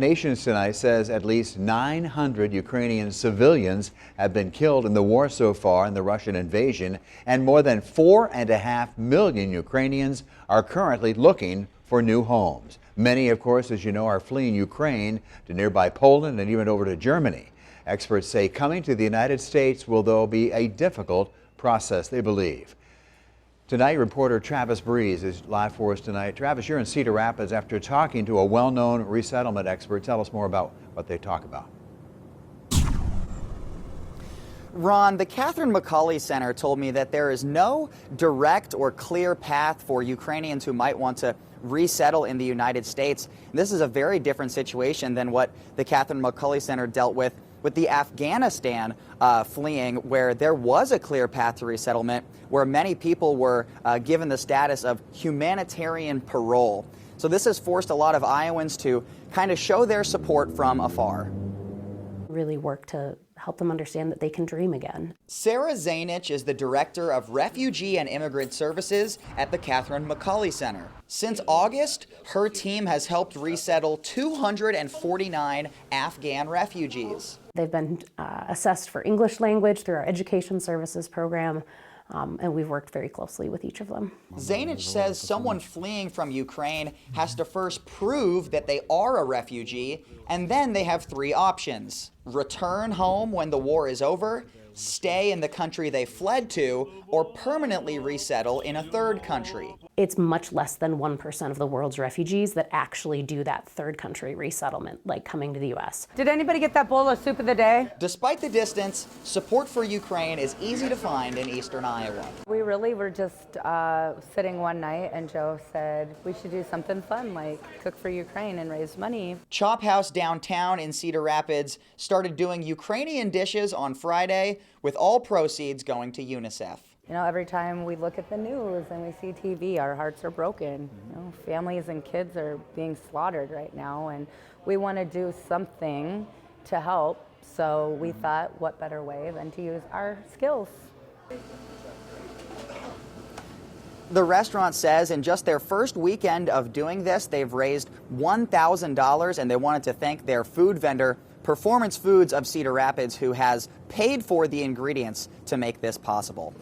Nations tonight says at least 900 Ukrainian civilians have been killed in the war so far in the Russian invasion, and more than 4.5 million Ukrainians are currently looking for new homes. Many, of course, as you know, are fleeing Ukraine to nearby Poland and even over to Germany. Experts say coming to the United States will, though, be a difficult process, they believe. Tonight, reporter Travis Breeze is live for us tonight. Travis, you're in Cedar Rapids after talking to a well-known resettlement expert. Tell us more about what they talk about. Ron, the Catherine McCauley Center told me that there is no direct or clear path for Ukrainians who might want to resettle in the United States. This is a very different situation than what the Catherine McCauley Center dealt with the Afghanistan fleeing, where there was a clear path to resettlement, where many people were given the status of humanitarian parole. So this has forced a lot of Iowans to kind of show their support from afar. Really work to help them understand that they can dream again. Sarah Zainich is the Director of Refugee and Immigrant Services at the Catherine McCauley Center. Since August, her team has helped resettle 249 Afghan refugees. They've been assessed for English language through our education services program, and we've worked very closely with each of them. Zainich says someone fleeing from Ukraine has to first prove that they are a refugee, and then they have three options: return home when the war is over, stay in the country they fled to, or permanently resettle in a third country. It's much less than 1% of the world's refugees that actually do that third country resettlement, like coming to the U.S. Did anybody get that bowl of soup of the day? Despite the distance, support for Ukraine is easy to find in eastern Iowa. We really were just sitting one night and Joe said we should do something fun like cook for Ukraine and raise money. Chop House downtown in Cedar Rapids started doing Ukrainian dishes on Friday, with all proceeds going to UNICEF. You know, every time we look at the news and we see TV, our hearts are broken. You know, families and kids are being slaughtered right now, and we want to do something to help. So we thought, what better way than to use our skills? The restaurant says in just their first weekend of doing this, they've raised $1,000, and they wanted to thank their food vendor, Performance Foods of Cedar Rapids, who has paid for the ingredients to make this possible.